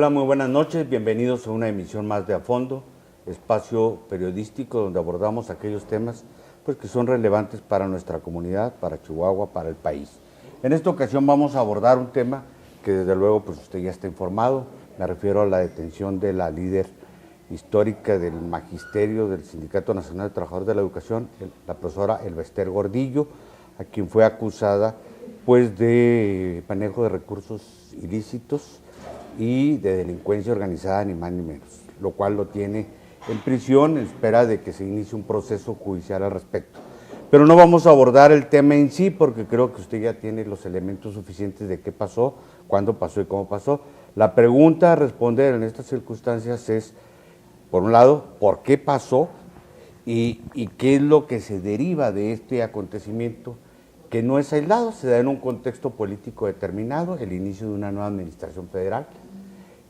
Hola, muy buenas noches, bienvenidos a una emisión más de A Fondo, espacio periodístico donde abordamos aquellos temas pues, que son relevantes para nuestra comunidad, para Chihuahua, para el país. En esta ocasión vamos a abordar un tema que desde luego pues usted ya está informado, me refiero a la detención de la líder histórica del magisterio del Sindicato Nacional de Trabajadores de la Educación, la profesora Elbester Gordillo, a quien fue acusada pues de manejo de recursos ilícitos y de delincuencia organizada, ni más ni menos, lo cual lo tiene en prisión en espera de que se inicie un proceso judicial al respecto. Pero no vamos a abordar el tema en sí porque creo que usted ya tiene los elementos suficientes de qué pasó, cuándo pasó y cómo pasó. La pregunta a responder en estas circunstancias es, por un lado, ¿por qué pasó? Y qué es lo que se deriva de este acontecimiento que no es aislado, se da en un contexto político determinado, el inicio de una nueva administración federal,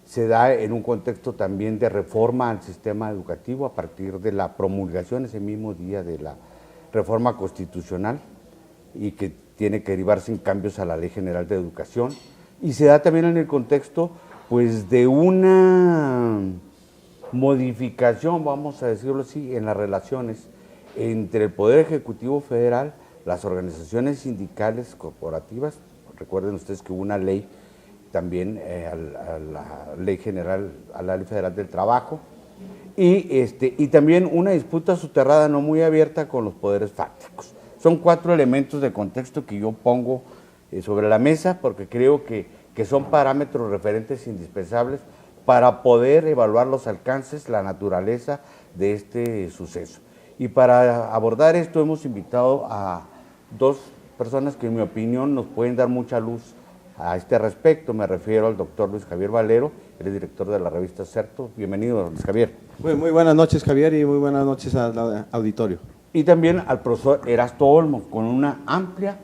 se da en un contexto también de reforma al sistema educativo a partir de la promulgación ese mismo día de la reforma constitucional y que tiene que derivarse en cambios a la Ley General de Educación, y se da también en el contexto pues de una modificación, vamos a decirlo así, en las relaciones entre el Poder Ejecutivo Federal, las organizaciones sindicales corporativas. Recuerden ustedes que hubo una ley también a la Ley General, a la Ley Federal del Trabajo, y también una disputa soterrada no muy abierta con los poderes fácticos. Son 4 elementos de contexto que yo pongo sobre la mesa porque creo que son parámetros referentes indispensables para poder evaluar los alcances, la naturaleza de este suceso. Y para abordar esto hemos invitado a 2 personas que en mi opinión nos pueden dar mucha luz a este respecto. Me refiero al doctor Luis Javier Valero, él es director de la revista Certo. Bienvenido, Luis Javier. Muy buenas noches, Javier, y muy buenas noches al auditorio. Y también al profesor Erasto Olmos, con una amplia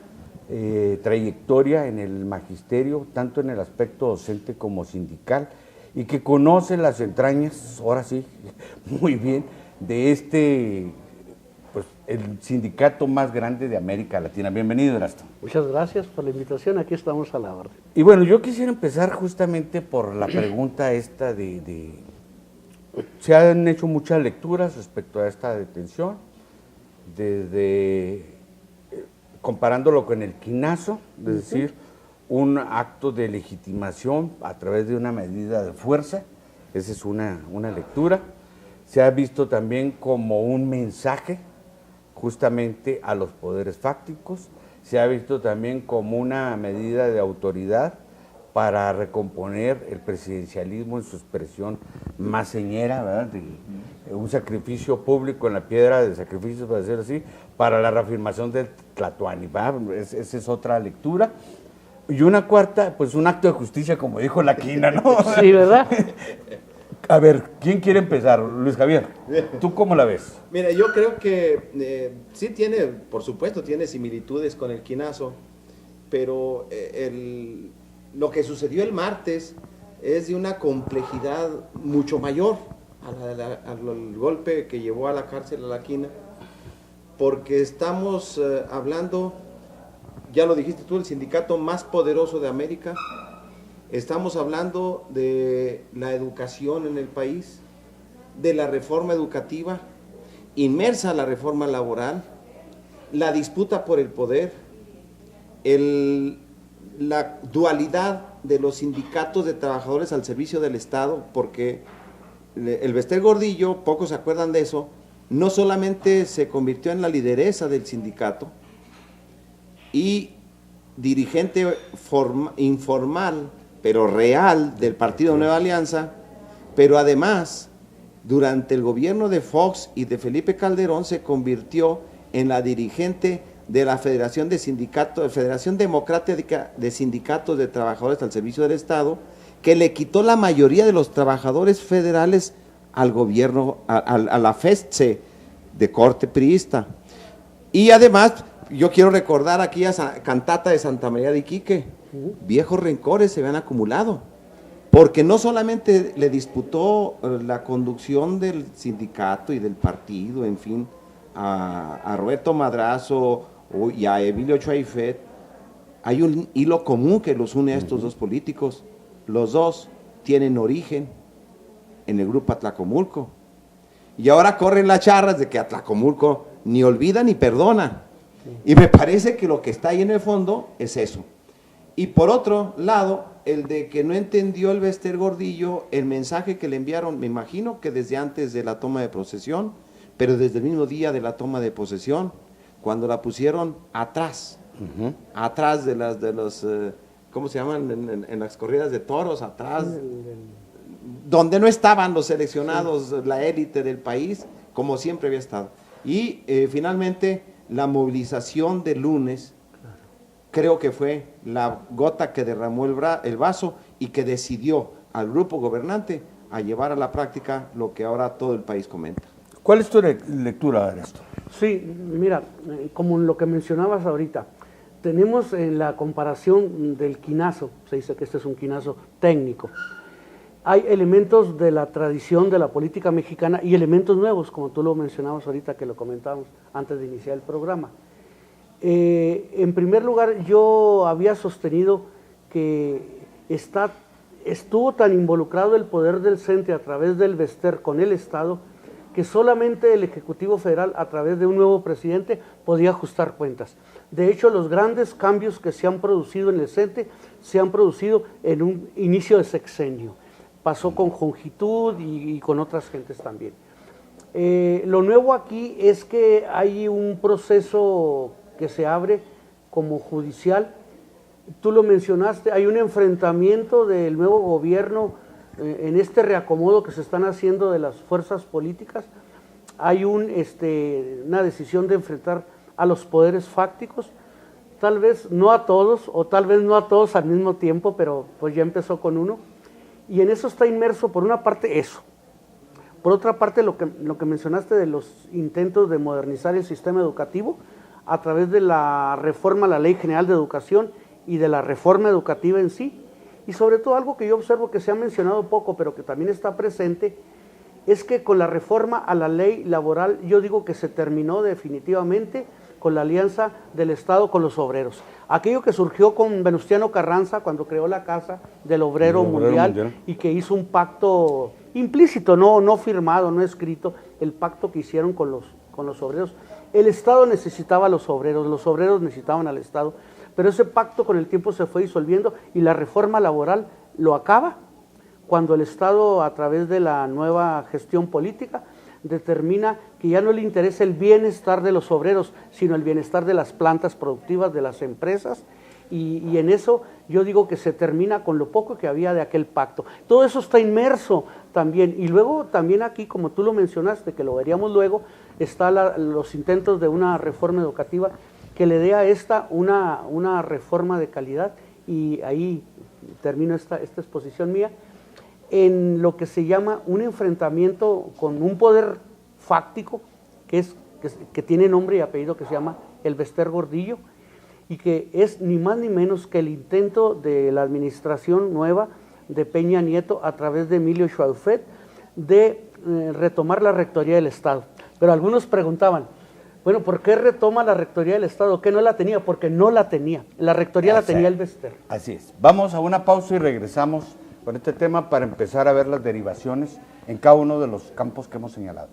trayectoria en el magisterio, tanto en el aspecto docente como sindical, y que conoce las entrañas, ahora sí, muy bien, de pues, el sindicato más grande de América Latina. Bienvenido, Erasto. Muchas gracias por la invitación, aquí estamos a la orden. Y bueno, yo quisiera empezar justamente por la pregunta esta se han hecho muchas lecturas respecto a esta detención, desde comparándolo con el quinazo, es decir, un acto de legitimación a través de una medida de fuerza, esa es una lectura. Se ha visto también como un mensaje justamente a los poderes fácticos, se ha visto también como una medida de autoridad para recomponer el presidencialismo en su expresión más señera, ¿verdad? Un sacrificio público en la piedra de sacrificios, para decirlo así, para la reafirmación del Tlatoani, esa es otra lectura. Y una cuarta, pues un acto de justicia, como dijo la Quina, ¿no? Sí, ¿verdad? A ver, ¿quién quiere empezar? Luis Javier, ¿tú cómo la ves? Mira, yo creo que sí tiene, por supuesto, tiene similitudes con el quinazo, pero lo que sucedió el martes es de una complejidad mucho mayor al golpe que llevó a la cárcel a la Quina, porque estamos hablando, ya lo dijiste tú, el sindicato más poderoso de América. Estamos hablando de la educación en el país, de la reforma educativa, inmersa a la reforma laboral, la disputa por el poder, la dualidad de los sindicatos de trabajadores al servicio del Estado, porque Elbester Gordillo, pocos se acuerdan de eso, no solamente se convirtió en la lideresa del sindicato y dirigente informal, pero real, del Partido Nueva Alianza, pero además, durante el gobierno de Fox y de Felipe Calderón, se convirtió en la dirigente de la Federación Democrática de Sindicatos de Trabajadores al Servicio del Estado, que le quitó la mayoría de los trabajadores federales al gobierno, a la FESTSE de corte priista. Y además, yo quiero recordar aquí a Cantata de Santa María de Iquique, viejos rencores se habían acumulado, porque no solamente le disputó la conducción del sindicato y del partido, en fin, a Roberto Madrazo y a Emilio Chaifet, hay un hilo común que los une a estos dos políticos. Los dos tienen origen en el grupo Atlacomulco. Y ahora corren las charras de que Atlacomulco ni olvida ni perdona. Y me parece que lo que está ahí en el fondo es eso. Y por otro lado, el de que no entendió el Bester Gordillo el mensaje que le enviaron, me imagino que desde antes de la toma de posesión, pero desde el mismo día de la toma de posesión, cuando la pusieron atrás, atrás de los, ¿cómo se llaman? En las corridas de toros, atrás, donde no estaban los seleccionados, la élite del país, como siempre había estado. Y finalmente, la movilización de lunes, creo que fue la gota que derramó el vaso y que decidió al grupo gobernante a llevar a la práctica lo que ahora todo el país comenta. ¿Cuál es tu lectura de esto? Sí, mira, como lo que mencionabas ahorita, tenemos en la comparación del quinazo, se dice que este es un quinazo técnico, hay elementos de la tradición de la política mexicana y elementos nuevos, como tú lo mencionabas ahorita, que lo comentábamos antes de iniciar el programa. En primer lugar, yo había sostenido que estuvo tan involucrado el poder del CENTE a través del Bester con el Estado, que solamente el Ejecutivo Federal, a través de un nuevo presidente, podía ajustar cuentas. De hecho, los grandes cambios que se han producido en el CENTE se han producido en un inicio de sexenio. Pasó con Jongitud y con otras gentes también. Lo nuevo aquí es que hay un proceso que se abre como judicial. Tú lo mencionaste, hay un enfrentamiento del nuevo gobierno en este reacomodo que se están haciendo de las fuerzas políticas. Hay una decisión de enfrentar a los poderes fácticos, tal vez no a todos, o tal vez no a todos al mismo tiempo, pero pues ya empezó con uno, y en eso está inmerso, por una parte, eso. Por otra parte, lo que mencionaste de los intentos de modernizar el sistema educativo a través de la reforma a la Ley General de Educación y de la reforma educativa en sí. Y sobre todo algo que yo observo que se ha mencionado poco, pero que también está presente, es que con la reforma a la ley laboral, yo digo que se terminó definitivamente con la alianza del Estado con los obreros. Aquello que surgió con Venustiano Carranza cuando creó la Casa del Obrero Mundial y que hizo un pacto implícito, no firmado, no escrito, el pacto que hicieron con los obreros. El Estado necesitaba a los obreros necesitaban al Estado, pero ese pacto con el tiempo se fue disolviendo y la reforma laboral lo acaba cuando el Estado, a través de la nueva gestión política, determina que ya no le interesa el bienestar de los obreros, sino el bienestar de las plantas productivas, de las empresas, y en eso yo digo que se termina con lo poco que había de aquel pacto. Todo eso está inmerso también, y luego también aquí, como tú lo mencionaste, que lo veríamos luego, están los intentos de una reforma educativa que le dé a esta una reforma de calidad, y ahí termino esta exposición mía, en lo que se llama un enfrentamiento con un poder fáctico que tiene nombre y apellido, que se llama el Bester Gordillo, y que es ni más ni menos que el intento de la administración nueva de Peña Nieto a través de Emilio Schwaufet de retomar la rectoría del Estado. Pero algunos preguntaban, bueno, ¿por qué retoma la rectoría del Estado? ¿Qué no la tenía? Porque no la tenía. La rectoría la tenía el Bester. Así es. Vamos a una pausa y regresamos con este tema para empezar a ver las derivaciones en cada uno de los campos que hemos señalado.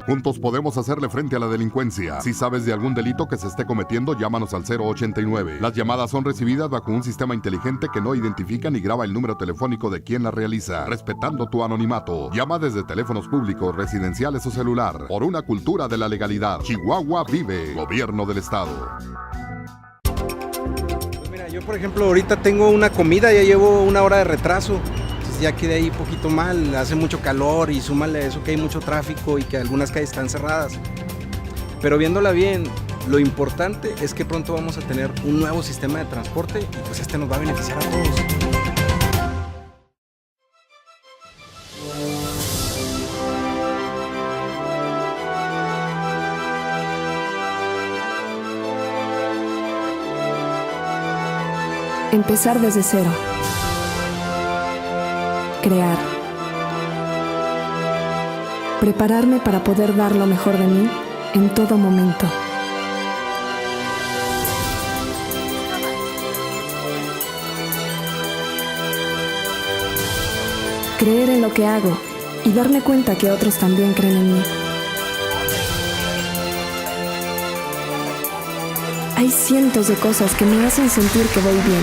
Juntos podemos hacerle frente a la delincuencia. Si sabes de algún delito que se esté cometiendo, llámanos al 089. Las llamadas son recibidas bajo un sistema inteligente que no identifica ni graba el número telefónico de quien la realiza, respetando tu anonimato. Llama desde teléfonos públicos, residenciales o celular. Por una cultura de la legalidad. Chihuahua vive. Gobierno del Estado. Yo, por ejemplo, ahorita tengo una comida, ya llevo 1 hora de retraso, entonces ya quedé ahí poquito mal, hace mucho calor y súmale a eso que hay mucho tráfico y que algunas calles están cerradas. Pero viéndola bien, lo importante es que pronto vamos a tener un nuevo sistema de transporte y pues este nos va a beneficiar a todos. Empezar desde cero. Crear. Prepararme para poder dar lo mejor de mí en todo momento. creer en lo que hago y darme cuenta que otros también creen en mí. Hay cientos de cosas que me hacen sentir que voy bien,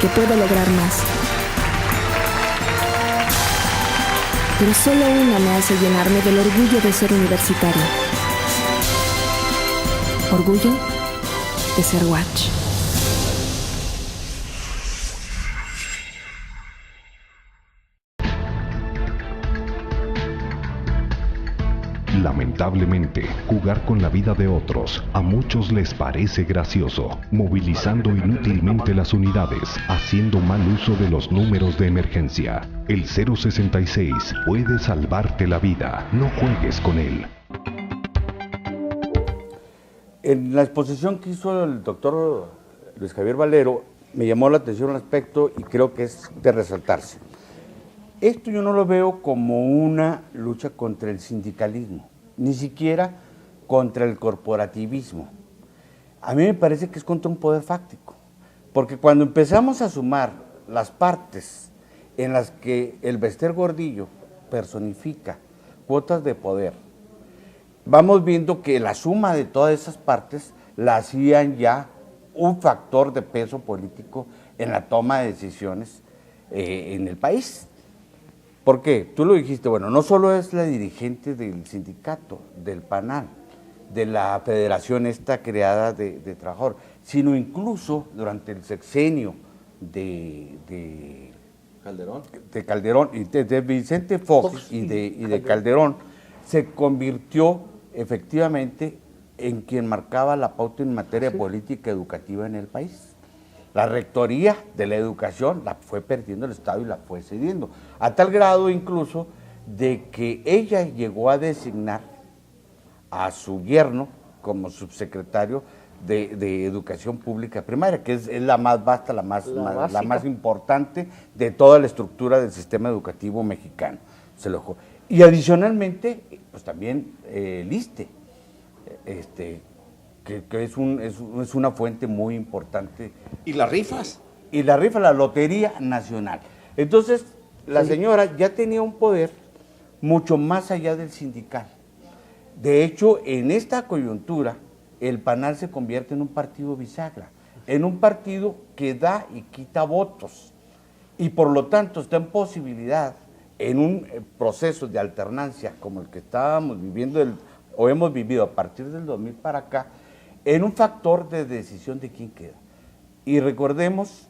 que puedo lograr más. Pero solo una me hace llenarme del orgullo de ser universitaria. Orgullo de ser Watch. Lamentablemente, jugar con la vida de otros a muchos les parece gracioso, movilizando inútilmente las unidades, haciendo mal uso de los números de emergencia. El 066 puede salvarte la vida, no juegues con él. En la exposición que hizo el doctor Luis Javier Valero, me llamó la atención un aspecto y creo que es de resaltarse. Esto yo no lo veo como una lucha contra el sindicalismo, ni siquiera contra el corporativismo. A mí me parece que es contra un poder fáctico, porque cuando empezamos a sumar las partes en las que el Bester Gordillo personifica cuotas de poder, vamos viendo que la suma de todas esas partes la hacían ya un factor de peso político en la toma de decisiones en el país. ¿Por qué? Tú lo dijiste, bueno, no solo es la dirigente del sindicato, del PANAL, de la federación esta creada de trabajadores, sino incluso durante el sexenio de Calderón y de Vicente Fox y de Calderón, se convirtió efectivamente en quien marcaba la pauta en materia política educativa en el país. La rectoría de la educación la fue perdiendo el Estado y la fue cediendo, a tal grado incluso de que ella llegó a designar a su yerno como subsecretario de Educación Pública Primaria, que es la más vasta, la más importante de toda la estructura del sistema educativo mexicano. Se lo dejó. Y adicionalmente, pues también el ISSSTE, que es una fuente muy importante. ¿Y las rifas? Y la rifa, la Lotería Nacional. Entonces, la señora ya tenía un poder mucho más allá del sindical. De hecho, en esta coyuntura, el PANAL se convierte en un partido bisagra, en un partido que da y quita votos, y por lo tanto está en posibilidad, en un proceso de alternancia como el que estábamos viviendo o hemos vivido a partir del 2000 para acá, en un factor de decisión de quién queda. Y recordemos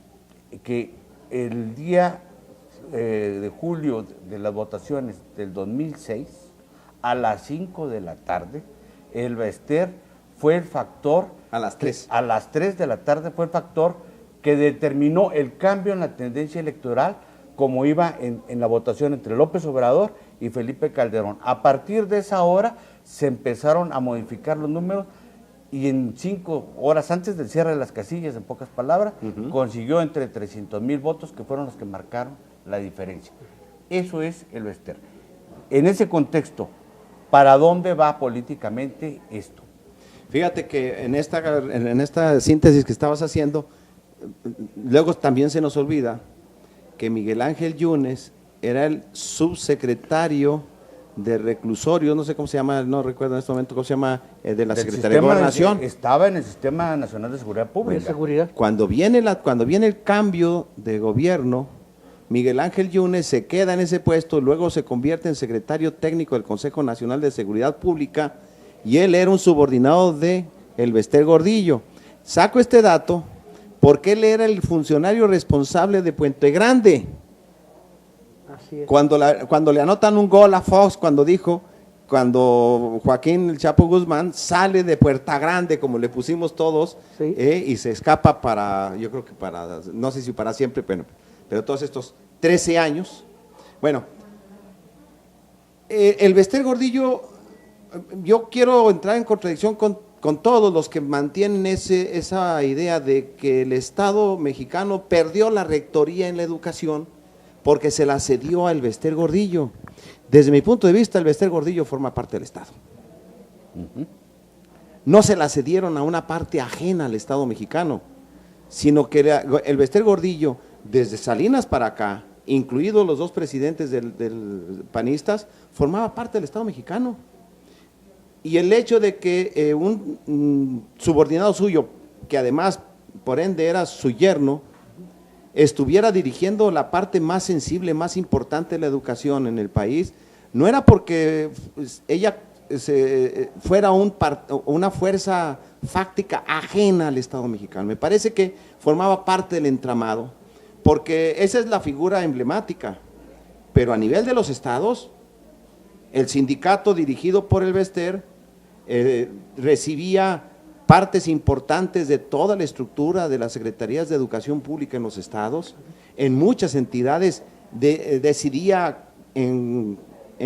que el día de julio de las votaciones del 2006, a las 5 de la tarde, el Bester fue el factor... A las 3. A las 3 de la tarde fue el factor que determinó el cambio en la tendencia electoral como iba en la votación entre López Obrador y Felipe Calderón. A partir de esa hora se empezaron a modificar los números y en 5 horas antes del cierre de las casillas, en pocas palabras, consiguió entre 300,000 votos que fueron los que marcaron la diferencia. Eso es el Bester. En ese contexto, ¿para dónde va políticamente esto? Fíjate que en esta síntesis que estabas haciendo, luego también se nos olvida que Miguel Ángel Yunes era el subsecretario de reclusorios, no sé cómo se llama, no recuerdo en este momento cómo se llama, de la Secretaría de Gobernación. Estaba en el Sistema Nacional de Seguridad Pública. De seguridad. Cuando viene el cambio de gobierno, Miguel Ángel Yunes se queda en ese puesto, luego se convierte en secretario técnico del Consejo Nacional de Seguridad Pública y él era un subordinado de el Bester Gordillo. Saco este dato porque él era el funcionario responsable de Puente Grande. Así es. Cuando le anotan un gol a Fox, cuando Joaquín El Chapo Guzmán sale de Puerta Grande, como le pusimos todos, Sí. Y se escapa yo creo que no sé si para siempre, pero todos estos 13 años. Bueno, el Bester Gordillo, yo quiero entrar en contradicción con todos los que mantienen esa idea de que el Estado mexicano perdió la rectoría en la educación porque se la cedió al Bester Gordillo. Desde mi punto de vista, el Bester Gordillo forma parte del Estado. No se la cedieron a una parte ajena al Estado mexicano, sino que el Bester Gordillo, desde Salinas para acá, incluidos los dos presidentes del panistas, formaba parte del Estado mexicano. Y el hecho de que un subordinado suyo, que además por ende era su yerno, estuviera dirigiendo la parte más sensible, más importante de la educación en el país, no era porque ella fuera una fuerza fáctica ajena al Estado mexicano. Me parece que formaba parte del entramado, porque esa es la figura emblemática, pero a nivel de los estados, el sindicato dirigido por el Bester recibía partes importantes de toda la estructura de las secretarías de educación pública en los estados. En muchas entidades decidía en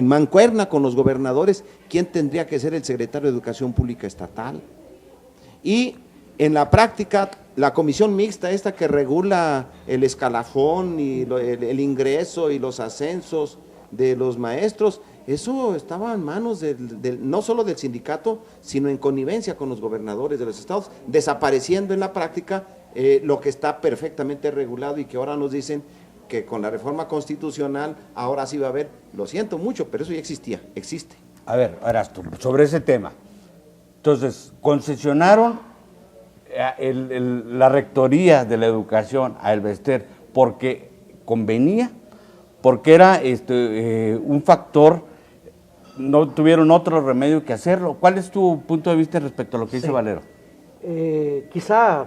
mancuerna con los gobernadores quién tendría que ser el secretario de Educación Pública estatal. Y en la práctica, la comisión mixta esta que regula el escalafón y el ingreso y los ascensos de los maestros, eso estaba en manos no solo del sindicato, sino en connivencia con los gobernadores de los estados, desapareciendo en la práctica lo que está perfectamente regulado y que ahora nos dicen que con la reforma constitucional ahora sí va a haber. Lo siento mucho, pero eso ya existía, existe. A ver, Erasto, sobre ese tema. Entonces, concesionaron la rectoría de la educación a el Bester porque convenía, porque era un factor, no tuvieron otro remedio que hacerlo. ¿Cuál es tu punto de vista respecto a lo que dice Valero? Quizá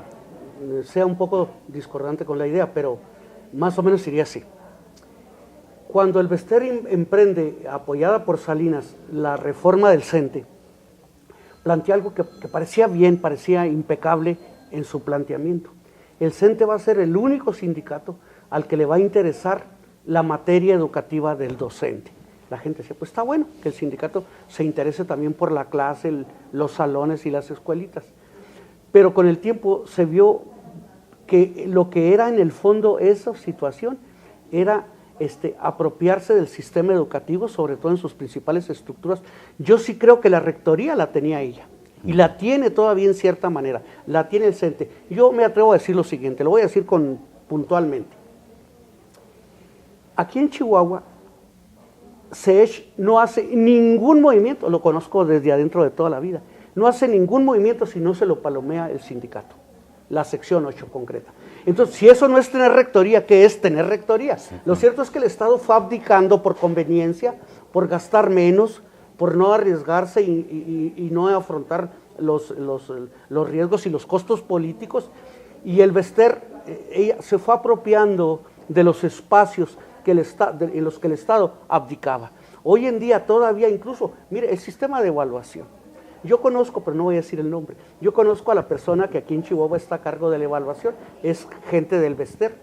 sea un poco discordante con la idea, pero más o menos sería así. Cuando el Bester emprende, apoyada por Salinas, la reforma del CENTE, plantea algo que parecía bien, parecía impecable en su planteamiento. El CENTE va a ser el único sindicato al que le va a interesar la materia educativa del docente. La gente decía, pues está bueno que el sindicato se interese también por la clase, los salones y las escuelitas. Pero con el tiempo se vio que lo que era en el fondo esa situación era apropiarse del sistema educativo, sobre todo en sus principales estructuras. Yo sí creo que la rectoría la tenía ella, y la tiene todavía en cierta manera, la tiene el CENTE. Yo me atrevo a decir lo siguiente, lo voy a decir puntualmente. Aquí en Chihuahua, CESH no hace ningún movimiento, lo conozco desde adentro de toda la vida, no hace ningún movimiento si no se lo palomea el sindicato, la sección 8 concreta. Entonces, si eso no es tener rectoría, ¿qué es tener rectoría? Lo cierto es que el Estado fue abdicando por conveniencia, por gastar menos, por no arriesgarse y no afrontar los riesgos y los costos políticos, y el Bester ella se fue apropiando de los espacios en los que el Estado abdicaba. Hoy en día todavía incluso, mire, el sistema de evaluación. Yo conozco, pero no voy a decir el nombre, yo conozco a la persona que aquí en Chihuahua está a cargo de la evaluación, es gente del Bester,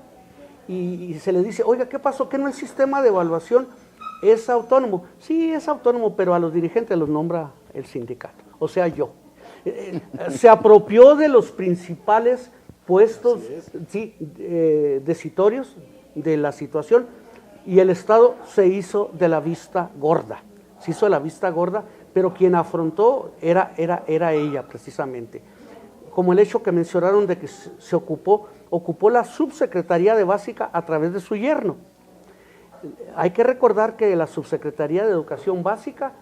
y se le dice, oiga, ¿qué pasó? ¿Que no el sistema de evaluación es autónomo? Sí, es autónomo, pero a los dirigentes los nombra el sindicato, o sea, yo. Se apropió de los principales puestos decitorios de la situación, y el Estado se hizo de la vista gorda, pero quien afrontó era ella precisamente. Como el hecho que mencionaron de que se ocupó la subsecretaría de básica a través de su yerno. Hay que recordar que la subsecretaría de educación básica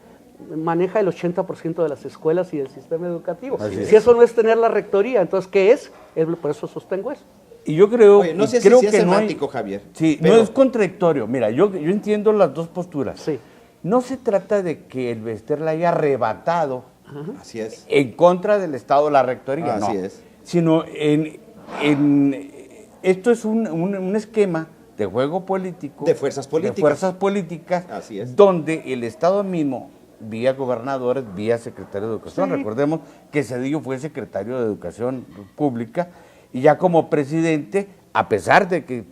maneja el 80% de las escuelas y del sistema educativo. Si eso no es tener la rectoría, entonces ¿qué es? Por eso sostengo eso. Y yo creo, Oye, no sé creo si es que semántico, no hay, Javier. Sí, pero... no es contradictorio. Mira, yo entiendo las dos posturas. Sí. No se trata de que el Bester la haya arrebatado Así es. en contra del Estado la rectoría, Así no. es. Sino esto es un esquema de juego político. De fuerzas políticas. De fuerzas políticas. Así es. Donde el Estado mismo, vía gobernadores, vía secretario de Educación, Sí. recordemos que Cedillo fue secretario de Educación Pública, y ya como presidente, a pesar de que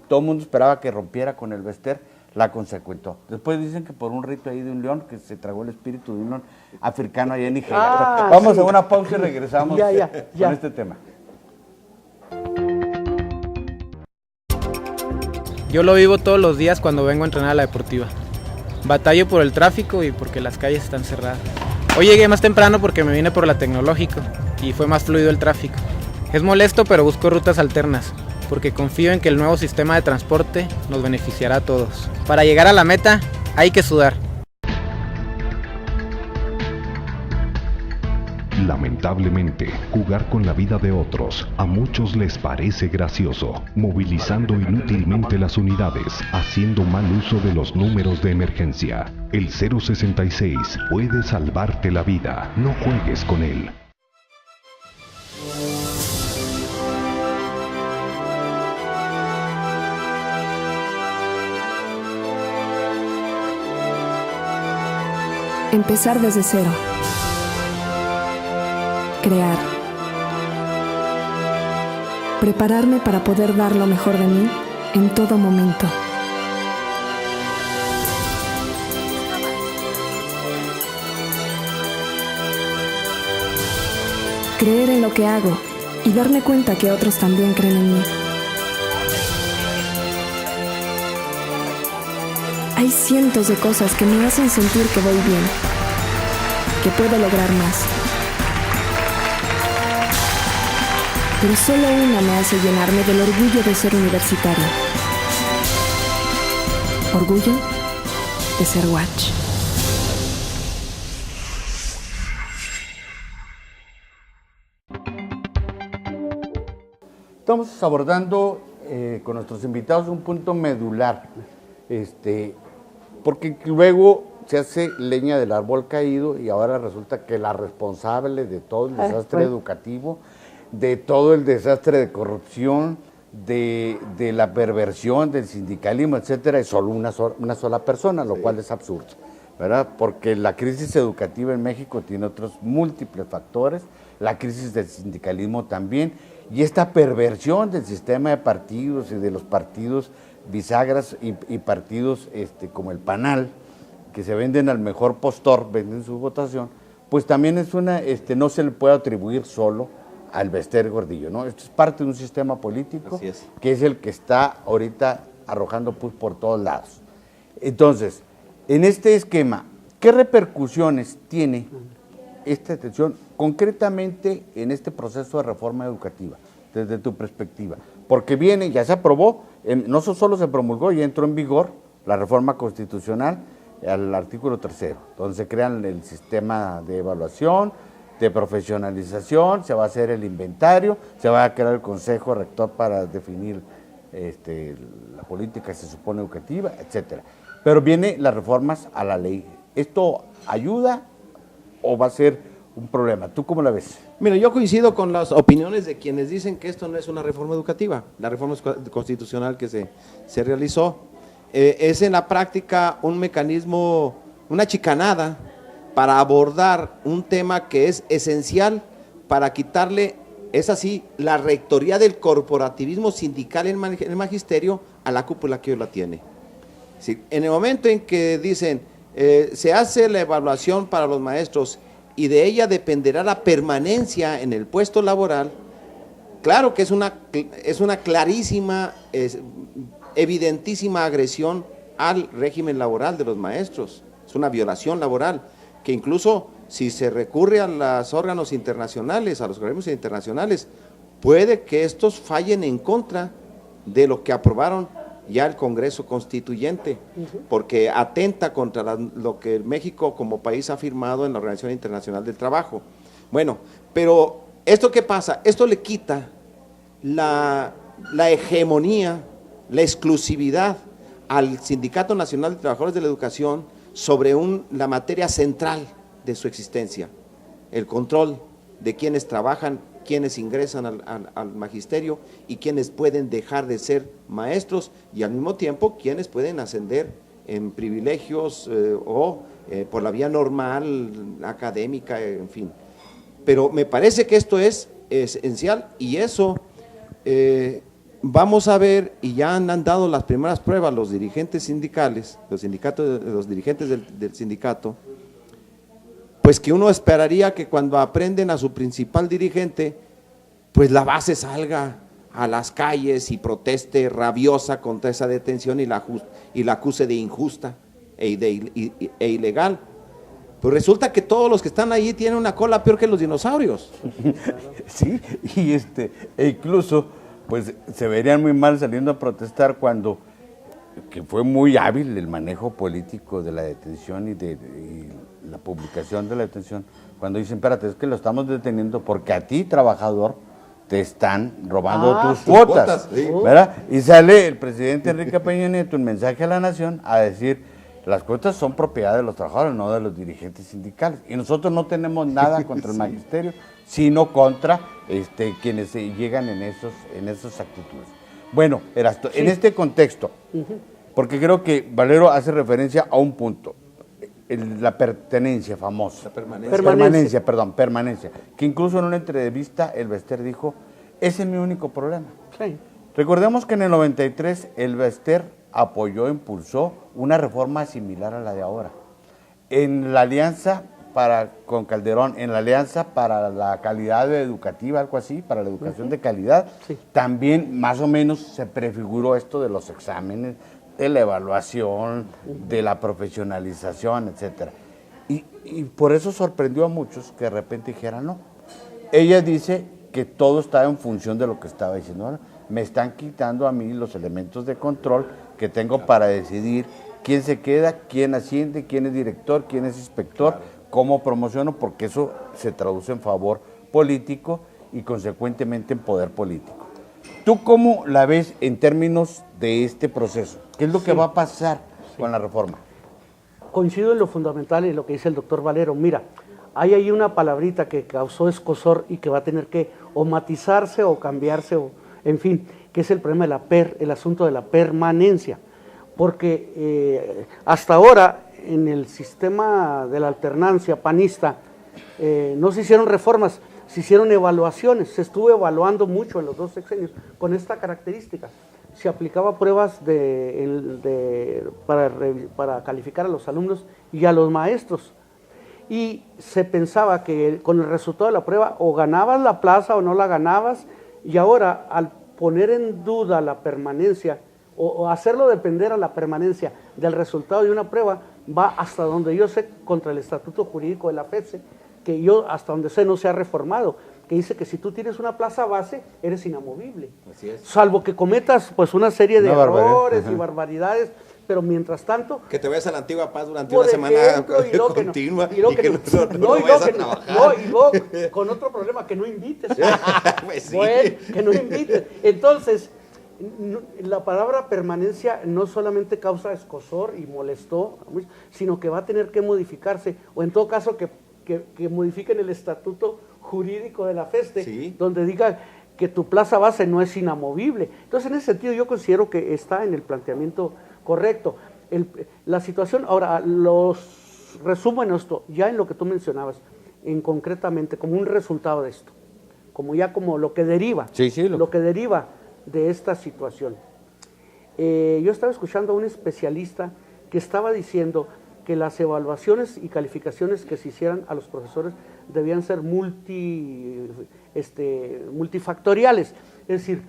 todo el mundo esperaba que rompiera con el Bester, la consecuentó. Después dicen que por un rito ahí de un león, que se tragó el espíritu de un león africano allá en Nigeria. Vamos a una pausa y regresamos con este tema. Yo lo vivo todos los días cuando vengo a entrenar a la deportiva. Batallo por el tráfico y porque las calles están cerradas. Hoy llegué más temprano porque me vine por la Tecnológico y fue más fluido el tráfico. Es molesto, pero busco rutas alternas. porque confío en que el nuevo sistema de transporte nos beneficiará a todos. Para llegar a la meta hay que sudar. Lamentablemente, jugar con la vida de otros a muchos les parece gracioso, movilizando inútilmente las unidades, haciendo mal uso de los números de emergencia. El 066 puede salvarte la vida, no juegues con él. Empezar desde cero. Crear. Prepararme para poder dar lo mejor de mí en todo momento. Creer en lo que hago y darme cuenta que otros también creen en mí. Hay cientos de cosas que me hacen sentir que voy bien, que puedo lograr más. Pero solo una me hace llenarme del orgullo de ser universitario. Orgullo de ser Watch. Estamos abordando con nuestros invitados un punto medular, porque luego se hace leña del árbol caído y ahora resulta que la responsable de todo el desastre educativo, de todo el desastre de corrupción, de la perversión del sindicalismo, etcétera, es solo una sola persona, lo cual es absurdo, ¿verdad? Porque la crisis educativa en México tiene otros múltiples factores, la crisis del sindicalismo también, y esta perversión del sistema de partidos y de los partidos bisagras y partidos como el PANAL, que se venden al mejor postor, venden su votación, pues también es no se le puede atribuir solo al Bester Gordillo, ¿no? Esto es parte de un sistema político que es el que está ahorita arrojando pus por todos lados. Entonces, en este esquema, ¿qué repercusiones tiene esta detención concretamente en este proceso de reforma educativa, desde tu perspectiva? Porque ya se aprobó, no solo se promulgó, ya entró en vigor la reforma constitucional al artículo 3, donde se crean el sistema de evaluación, de profesionalización, se va a hacer el inventario, se va a crear el consejo rector para definir la política, se supone, educativa, etcétera. Pero vienen las reformas a la ley. ¿Esto ayuda o va a ser un problema? ¿Tú cómo la ves? Mira, yo coincido con las opiniones de quienes dicen que esto no es una reforma educativa. La reforma constitucional que se realizó es en la práctica un mecanismo, una chicanada para abordar un tema que es esencial para quitarle, es así, la rectoría del corporativismo sindical en el magisterio a la cúpula que hoy la tiene. Sí, en el momento en que dicen, se hace la evaluación para los maestros y de ella dependerá la permanencia en el puesto laboral, claro que es una clarísima, evidentísima agresión al régimen laboral de los maestros, es una violación laboral, que incluso si se recurre a los órganos internacionales, a los organismos internacionales, puede que estos fallen en contra de lo que aprobaron ya el Congreso Constituyente, porque atenta contra lo que México como país ha firmado en la Organización Internacional del Trabajo. Bueno, pero ¿esto qué pasa? Esto le quita la hegemonía, la exclusividad al Sindicato Nacional de Trabajadores de la Educación sobre la materia central de su existencia, el control de quienes trabajan, quienes ingresan al magisterio y quienes pueden dejar de ser maestros y al mismo tiempo quienes pueden ascender en privilegios o por la vía normal, académica, en fin. Pero me parece que esto es esencial y eso vamos a ver, y ya han dado las primeras pruebas los dirigentes sindicales, los dirigentes del sindicato, pues que uno esperaría que cuando aprenden a su principal dirigente, pues la base salga a las calles y proteste rabiosa contra esa detención y la acuse de injusta e ilegal. Pues resulta que todos los que están ahí tienen una cola peor que los dinosaurios. Sí, y incluso pues se verían muy mal saliendo a protestar cuando, que fue muy hábil el manejo político de la detención y la publicación de la detención, cuando dicen, espérate, es que lo estamos deteniendo porque a ti, trabajador, te están robando tus cuotas, sí. ¿verdad? Y sale el presidente Enrique Peña Nieto en mensaje a la nación a decir, las cuotas son propiedad de los trabajadores, no de los dirigentes sindicales. Y nosotros no tenemos nada contra el magisterio, sino contra quienes llegan en esas actitudes. Bueno, Erasto, en este contexto, porque creo que Valero hace referencia a un punto, la pertenencia famosa. La permanencia. Que incluso en una entrevista el Bester dijo, ese es mi único problema. Sí. Recordemos que en el 93 el Bester apoyó, impulsó una reforma similar a la de ahora. En la alianza con Calderón, en la alianza para la calidad educativa, algo así, para la educación de calidad, sí, también más o menos se prefiguró esto de los exámenes, de la evaluación, de la profesionalización, etcétera. Y por eso sorprendió a muchos que de repente dijeran no. Ella dice que todo está en función de lo que estaba diciendo ahora. Me están quitando a mí los elementos de control que tengo para decidir quién se queda, quién asciende, quién es director, quién es inspector, cómo promociono, porque eso se traduce en favor político y consecuentemente en poder político. ¿Tú cómo la ves en términos de este proceso? ¿Qué es lo que va a pasar con la reforma? Coincido en lo fundamental en lo que dice el doctor Valero. Mira, hay ahí una palabrita que causó escozor y que va a tener que o matizarse o cambiarse, o, en fin, que es el problema de el asunto de la permanencia. Porque hasta ahora, en el sistema de la alternancia panista, no se hicieron reformas, se hicieron evaluaciones, se estuvo evaluando mucho en los 2 sexenios con esta característica. Se aplicaba pruebas para calificar a los alumnos y a los maestros. Y se pensaba que con el resultado de la prueba o ganabas la plaza o no la ganabas, y ahora al poner en duda la permanencia o hacerlo depender a la permanencia del resultado de una prueba, va hasta donde yo sé contra el estatuto jurídico de la FEDSE, que yo hasta donde sé no se ha reformado, que dice que si tú tienes una plaza base, eres inamovible. Así es. Salvo que cometas pues una serie de errores y barbaridades, pero mientras tanto... Que te vayas a la Antigua Paz durante por una semana continua y que no vayas a trabajar. Y luego con otro problema, que no invites. Pues sí. Bueno, que no invites. Entonces, la palabra permanencia no solamente causa escozor y molestó, sino que va a tener que modificarse, o en todo caso que modifiquen el estatuto jurídico de la FESTE, sí, donde diga que tu plaza base no es inamovible. Entonces, en ese sentido, yo considero que está en el planteamiento correcto. La situación, ahora, los resumo en esto, ya en lo que tú mencionabas, concretamente, como un resultado de esto, como lo que deriva, lo que deriva de esta situación. Yo estaba escuchando a un especialista que estaba diciendo que las evaluaciones y calificaciones que se hicieran a los profesores debían ser multifactoriales. Es decir,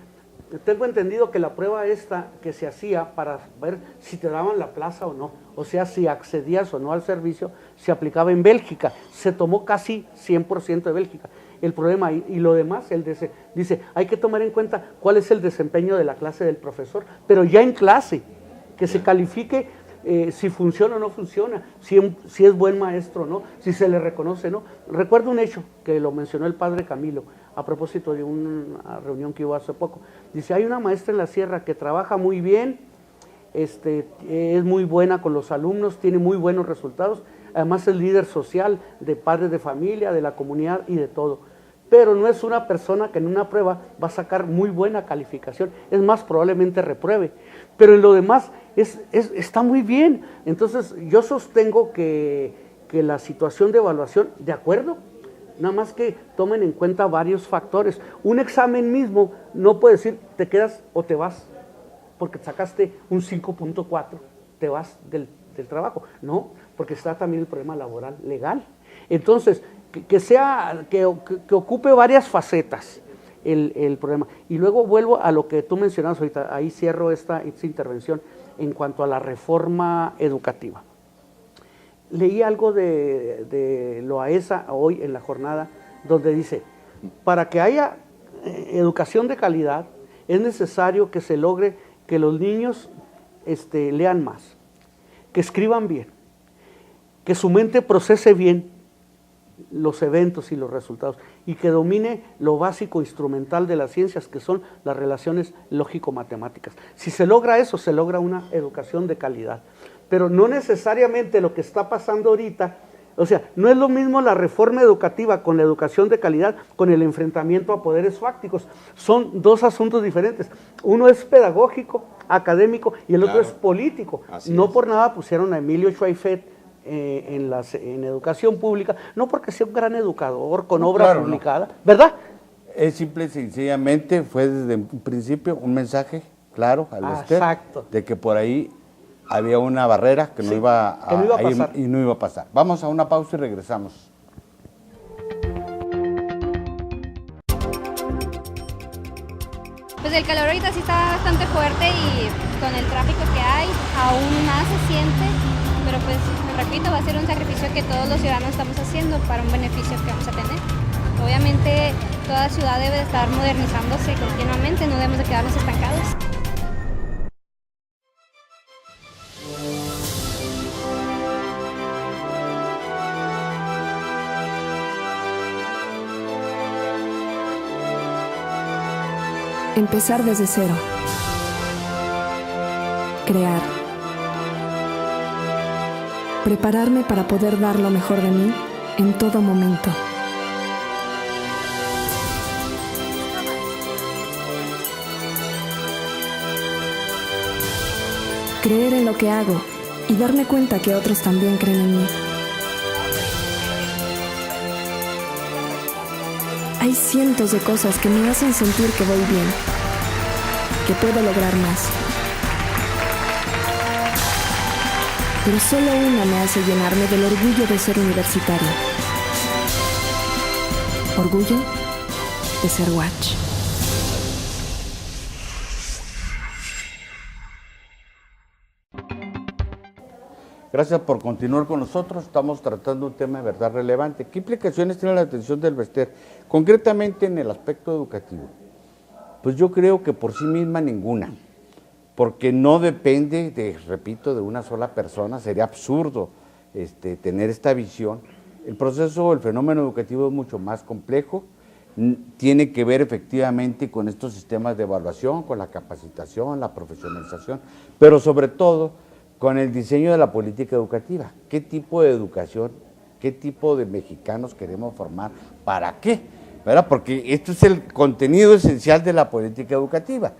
tengo entendido que la prueba esta que se hacía para ver si te daban la plaza o no, o sea, si accedías o no al servicio, se aplicaba en Bélgica. Se tomó casi 100% de Bélgica. El problema, y lo demás, dice, hay que tomar en cuenta cuál es el desempeño de la clase del profesor, pero ya en clase, que se califique si funciona o no funciona, si es buen maestro o no, si se le reconoce o no. Recuerdo un hecho que lo mencionó el padre Camilo a propósito de una reunión que hubo hace poco. Dice, hay una maestra en la sierra que trabaja muy bien, es muy buena con los alumnos, tiene muy buenos resultados, además es líder social de padres de familia, de la comunidad y de todo. Pero no es una persona que en una prueba va a sacar muy buena calificación, es más, probablemente repruebe. Pero en lo demás está muy bien. Entonces yo sostengo que la situación de evaluación, de acuerdo, nada más que tomen en cuenta varios factores. Un examen mismo no puede decir te quedas o te vas, porque sacaste un 5.4, te vas del trabajo. No, porque está también el problema laboral legal. Entonces, que ocupe varias facetas el problema. Y luego vuelvo a lo que tú mencionabas ahorita, ahí cierro esta intervención en cuanto a la reforma educativa. Leí algo de Loaesa hoy en la jornada, donde dice, para que haya educación de calidad, es necesario que se logre que los niños lean más, que escriban bien, que su mente procese bien los eventos y los resultados, y que domine lo básico instrumental de las ciencias, que son las relaciones lógico-matemáticas. Si se logra eso, se logra una educación de calidad. Pero no necesariamente lo que está pasando ahorita, o sea, no es lo mismo la reforma educativa con la educación de calidad, con el enfrentamiento a poderes fácticos. Son dos asuntos diferentes. Uno es pedagógico, académico, y el otro es político. No por nada pusieron a Emilio Schweifert en educación pública, no porque sea un gran educador con obra publicada, ¿verdad? Es simple y sencillamente, fue desde un principio un mensaje claro al Bester de que por ahí había una barrera que no iba a pasar. Y no iba a pasar. Vamos a una pausa y regresamos. Pues el calor ahorita sí está bastante fuerte y con el tráfico que hay aún más se siente, pero pues repito, va a ser un sacrificio que todos los ciudadanos estamos haciendo para un beneficio que vamos a tener. Obviamente toda ciudad debe de estar modernizándose continuamente, no debemos de quedarnos estancados. Empezar desde cero. Crear. Prepararme para poder dar lo mejor de mí en todo momento. Creer en lo que hago y darme cuenta que otros también creen en mí. Hay cientos de cosas que me hacen sentir que voy bien, que puedo lograr más. Pero solo una me hace llenarme del orgullo de ser universitaria. Orgullo de ser Watch. Gracias por continuar con nosotros. Estamos tratando un tema de verdad relevante. ¿Qué implicaciones tiene la detención del Bester, concretamente en el aspecto educativo? Pues yo creo que por sí misma ninguna, porque no depende, repito, de una sola persona. Sería absurdo tener esta visión. El proceso, el fenómeno educativo es mucho más complejo, tiene que ver efectivamente con estos sistemas de evaluación, con la capacitación, la profesionalización, pero sobre todo con el diseño de la política educativa. ¿Qué tipo de educación, qué tipo de mexicanos queremos formar? ¿Para qué? ¿Verdad? Porque esto es el contenido esencial de la política educativa.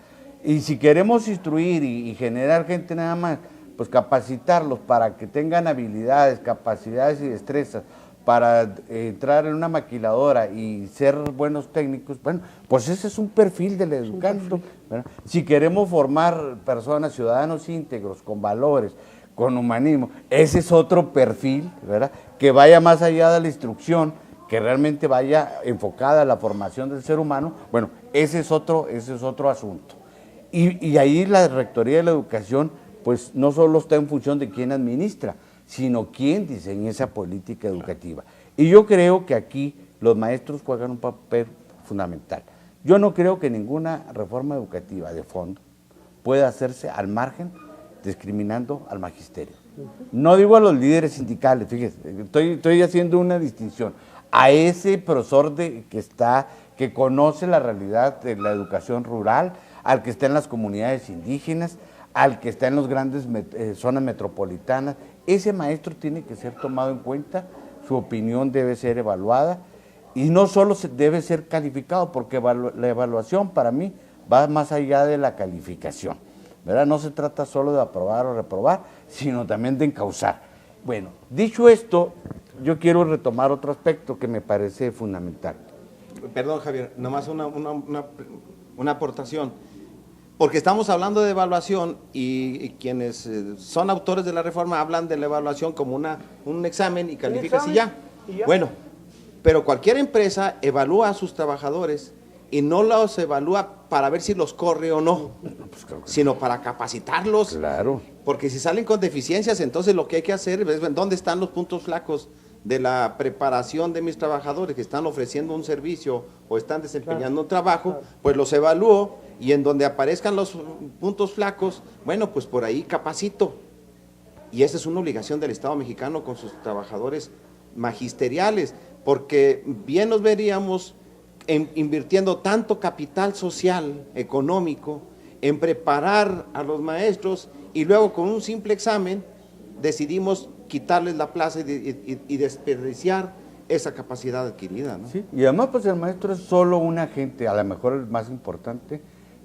Y si queremos instruir y generar gente nada más, pues capacitarlos para que tengan habilidades, capacidades y destrezas para entrar en una maquiladora y ser buenos técnicos, bueno, pues ese es un perfil del educando. ¿Verdad? Si queremos formar personas, ciudadanos íntegros, con valores, con humanismo, ese es otro perfil, ¿verdad? Que vaya más allá de la instrucción, que realmente vaya enfocada a la formación del ser humano. Bueno, ese es otro asunto. Y ahí la Rectoría de la Educación, pues no solo está en función de quién administra, sino quién diseña esa política educativa. Y yo creo que aquí los maestros juegan un papel fundamental. Yo no creo que ninguna reforma educativa de fondo pueda hacerse al margen, discriminando al magisterio. No digo a los líderes sindicales, fíjese, estoy haciendo una distinción. A ese profesor que conoce la realidad de la educación rural, al que está en las comunidades indígenas, al que está en las grandes zonas metropolitanas, ese maestro tiene que ser tomado en cuenta, su opinión debe ser evaluada y no solo debe ser calificado, porque la evaluación para mí va más allá de la calificación, ¿verdad? No se trata solo de aprobar o reprobar, sino también de encauzar. Bueno, dicho esto, yo quiero retomar otro aspecto que me parece fundamental. Perdón, Javier, nomás una aportación. Porque estamos hablando de evaluación y quienes son autores de la reforma hablan de la evaluación como un examen y calificas y ya. Bueno, pero cualquier empresa evalúa a sus trabajadores y no los evalúa para ver si los corre o no, pues claro que sino para capacitarlos. Claro. Porque si salen con deficiencias, entonces lo que hay que hacer es dónde están los puntos flacos de la preparación de mis trabajadores que están ofreciendo un servicio o están desempeñando un trabajo, pues los evalúo Y en donde aparezcan los puntos flacos, bueno, pues por ahí capacito. Y esa es una obligación del Estado mexicano con sus trabajadores magisteriales, porque bien nos veríamos invirtiendo tanto capital social, económico, en preparar a los maestros y luego con un simple examen decidimos quitarles la plaza y desperdiciar esa capacidad adquirida, ¿no? Sí, y además pues el maestro es solo un agente, a lo mejor el más importante,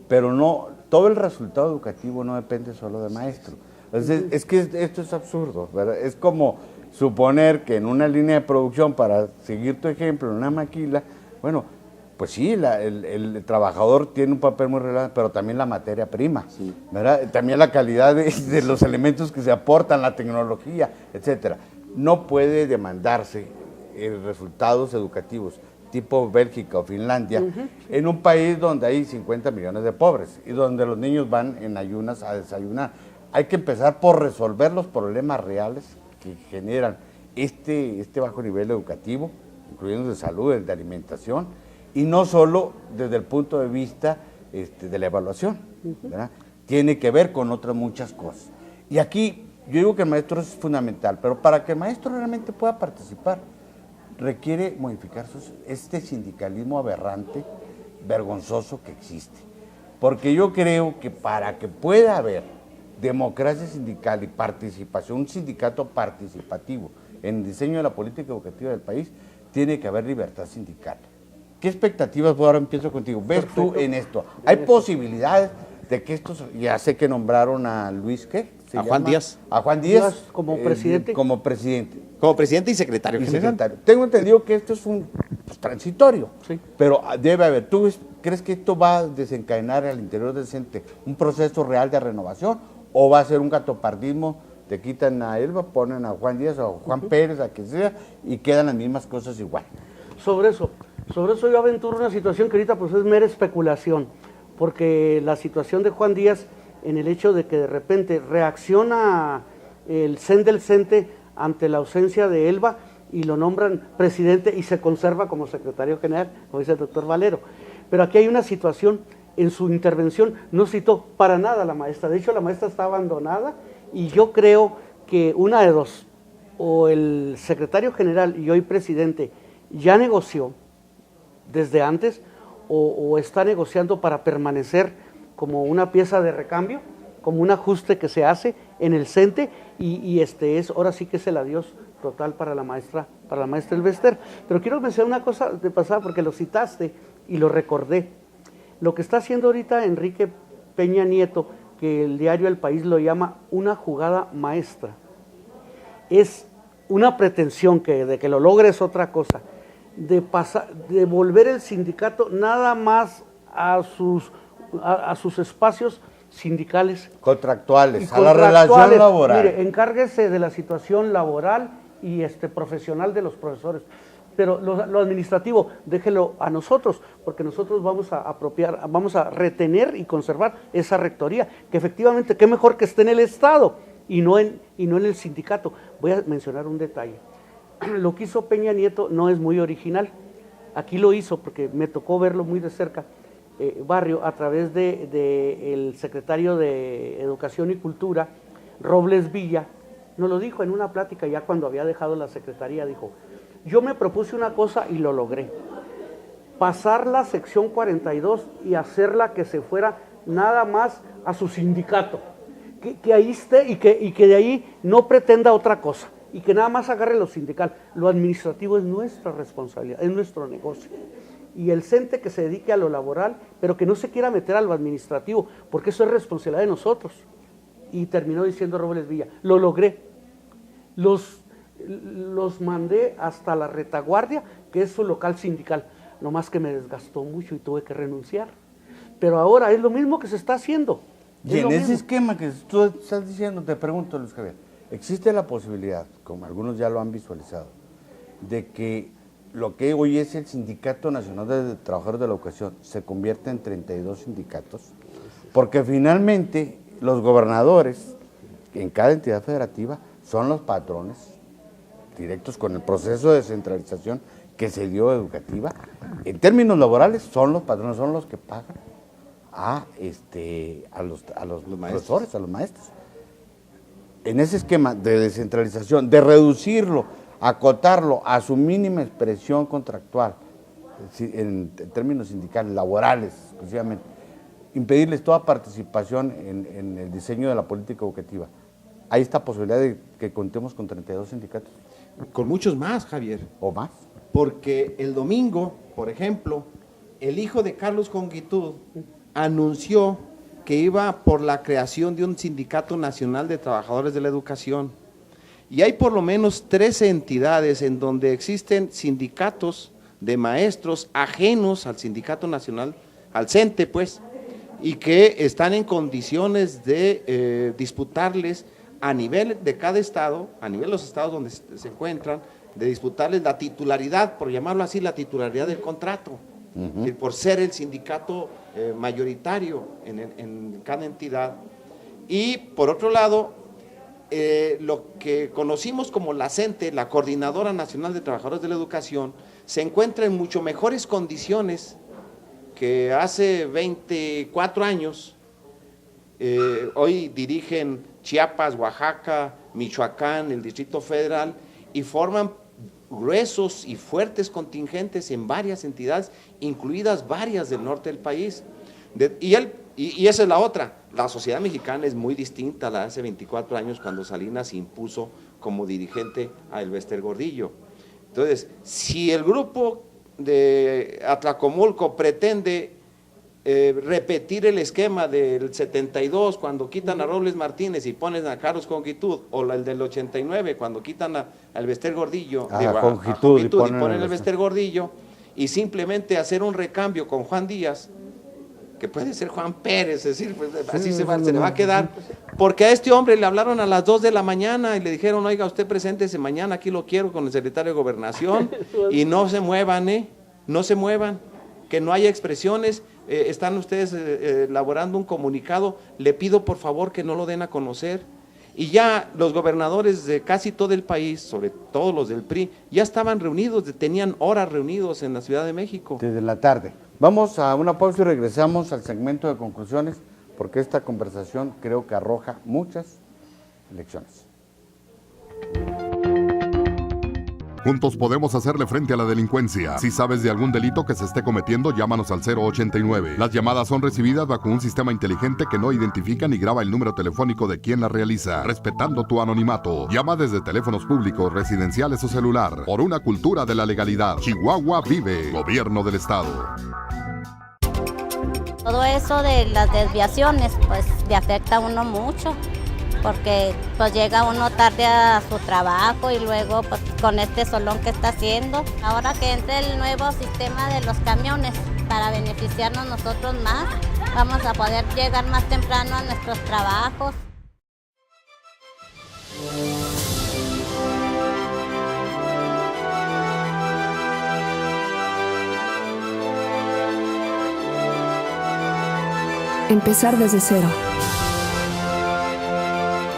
pero no, todo el resultado educativo no depende solo del maestro. Entonces, es que esto es absurdo, ¿verdad? Es como suponer que en una línea de producción, para seguir tu ejemplo, en una maquila, bueno, pues sí, el trabajador tiene un papel muy relevante, pero también la materia prima, ¿verdad? También la calidad de los elementos que se aportan, la tecnología, etcétera. No puede demandarse resultados educativos tipo Bélgica o Finlandia, en un país donde hay 50 millones de pobres y donde los niños van en ayunas a desayunar. Hay que empezar por resolver los problemas reales que generan este bajo nivel educativo, incluyendo de salud, de alimentación, y no solo desde el punto de vista de la evaluación, ¿verdad? Tiene que ver con otras muchas cosas. Y aquí yo digo que el maestro es fundamental, pero para que el maestro realmente pueda participar, requiere modificar este sindicalismo aberrante, vergonzoso que existe. Porque yo creo que para que pueda haber democracia sindical y participación, un sindicato participativo en el diseño de la política educativa del país, tiene que haber libertad sindical. ¿Qué expectativas, ahora empiezo contigo, ves tú en esto? ¿Hay posibilidades de que estos, ya sé que nombraron a Luis, ¿qué? A Juan Díaz. A Juan Díaz. Como presidente. Como presidente. Como presidente y secretario general. Tengo entendido que esto es un transitorio, sí, pero debe haber. ¿Tú crees que esto va a desencadenar al interior del CENTE un proceso real de renovación o va a ser un gatopardismo? Te quitan a Elba, ponen a Juan Díaz o a Juan Pérez, a quien sea, y quedan las mismas cosas igual. Sobre eso yo aventuro una situación que ahorita pues es mera especulación, porque la situación de Juan Díaz, en el hecho de que de repente reacciona el CEN del CENTE ante la ausencia de Elba y lo nombran presidente y se conserva como secretario general, como dice el doctor Valero. Pero aquí hay una situación, en su intervención no citó para nada a la maestra, de hecho la maestra está abandonada y yo creo que una de dos, o el secretario general y hoy presidente ya negoció desde antes o está negociando para permanecer como una pieza de recambio, como un ajuste que se hace en el CENTE y ahora sí que es el adiós total para la maestra Elbester. Pero quiero mencionar una cosa de pasada porque lo citaste y lo recordé. Lo que está haciendo ahorita Enrique Peña Nieto, que el diario El País lo llama una jugada maestra, es una pretensión de que lo logre es otra cosa, de volver el sindicato nada más a sus espacios sindicales. Contractuales, a la relación laboral. Mire, encárguese de la situación laboral y profesional de los profesores. Pero lo administrativo, déjelo a nosotros, porque nosotros vamos a retener y conservar esa rectoría, que efectivamente, qué mejor que esté en el Estado y no en el sindicato. Voy a mencionar un detalle. Lo que hizo Peña Nieto no es muy original. Aquí lo hizo porque me tocó verlo muy de cerca, Barrio, a través del secretario de Educación y Cultura, Robles Villa, nos lo dijo en una plática ya cuando había dejado la secretaría, dijo: yo me propuse una cosa y lo logré, pasar la sección 42 y hacerla que se fuera nada más a su sindicato, que ahí esté y que de ahí no pretenda otra cosa, y que nada más agarre lo sindical. Lo administrativo es nuestra responsabilidad, es nuestro negocio. Y el CENTE que se dedique a lo laboral, pero que no se quiera meter a lo administrativo, porque eso es responsabilidad de nosotros. Y terminó diciendo Robles Villa: lo logré. Los mandé hasta la retaguardia, que es su local sindical, nomás que me desgastó mucho y tuve que renunciar. Pero ahora es lo mismo que se está haciendo. Y en ese esquema que tú estás diciendo, te pregunto, Luis Javier, ¿existe la posibilidad, como algunos ya lo han visualizado, de que lo que hoy es el Sindicato Nacional de Trabajadores de la Educación se convierta en 32 sindicatos? Porque finalmente los gobernadores en cada entidad federativa son los patrones directos con el proceso de descentralización que se dio educativa. En términos laborales son los patrones, son los que pagan a los profesores, a los maestros. En ese esquema de descentralización, de reducirlo, acotarlo a su mínima expresión contractual, en términos sindicales, laborales, exclusivamente, impedirles toda participación en el diseño de la política educativa. ¿Hay esta posibilidad de que contemos con 32 sindicatos? Con muchos más, Javier. ¿O más? Porque el domingo, por ejemplo, el hijo de Carlos Jongitud anunció que iba por la creación de un sindicato nacional de trabajadores de la educación. Y hay por lo menos 13 entidades en donde existen sindicatos de maestros ajenos al sindicato nacional, al CENTE pues, y que están en condiciones de disputarles a nivel de cada estado, a nivel de los estados donde se encuentran, de disputarles la titularidad, por llamarlo así, la titularidad del contrato, por ser el sindicato mayoritario en cada entidad. Y por otro lado, lo que conocimos como la CENTE, la Coordinadora Nacional de Trabajadores de la Educación, se encuentra en mucho mejores condiciones que hace 24 años. Hoy dirigen Chiapas, Oaxaca, Michoacán, el Distrito Federal, y forman gruesos y fuertes contingentes en varias entidades, incluidas varias del norte del país. Y esa es la otra, la sociedad mexicana es muy distinta a la de hace 24 años cuando Salinas impuso como dirigente a Elbester Gordillo. Entonces, si el grupo de Atlacomulco pretende repetir el esquema del 72 cuando quitan a Robles Martínez y ponen a Carlos Jongitud, o el del 89 cuando quitan a Elbester Gordillo, a Jongitud y ponen a Elbester Gordillo, y simplemente hacer un recambio con Juan Díaz, que puede ser Juan Pérez, es decir, pues, así se le va a quedar, porque a este hombre le hablaron a las 2 de la mañana y le dijeron, oiga, usted preséntese mañana, aquí lo quiero con el secretario de Gobernación, y no se muevan, no se muevan, que no haya expresiones. Están ustedes elaborando un comunicado, le pido por favor que no lo den a conocer. Y ya los gobernadores de casi todo el país, sobre todo los del PRI, ya estaban reunidos, tenían horas reunidos en la Ciudad de México. Desde la tarde. Vamos a una pausa y regresamos al segmento de conclusiones, porque esta conversación creo que arroja muchas lecciones. Juntos podemos hacerle frente a la delincuencia. Si sabes de algún delito que se esté cometiendo, llámanos al 089. Las llamadas son recibidas bajo un sistema inteligente que no identifica ni graba el número telefónico de quien las realiza, respetando tu anonimato. Llama desde teléfonos públicos, residenciales o celular. Por una cultura de la legalidad. Chihuahua vive. Gobierno del Estado. Todo eso de las desviaciones, pues le afecta a uno mucho, porque pues llega uno tarde a su trabajo y luego pues con este solón que está haciendo. Ahora que entre el nuevo sistema de los camiones para beneficiarnos nosotros más, vamos a poder llegar más temprano a nuestros trabajos. Empezar desde cero.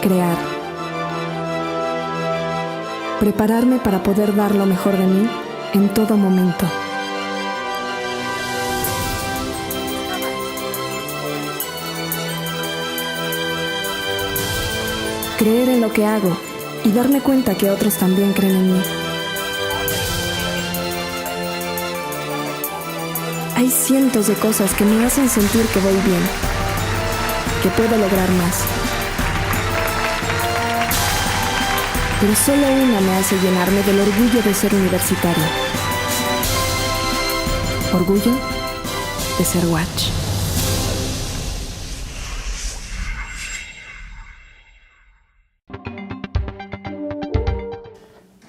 Crear. Prepararme para poder dar lo mejor de mí en todo momento. Creer en lo que hago y darme cuenta que otros también creen en mí. Hay cientos de cosas que me hacen sentir que voy bien, que puedo lograr más. Pero solo una me hace llenarme del orgullo de ser universitario. Orgullo de ser Watch.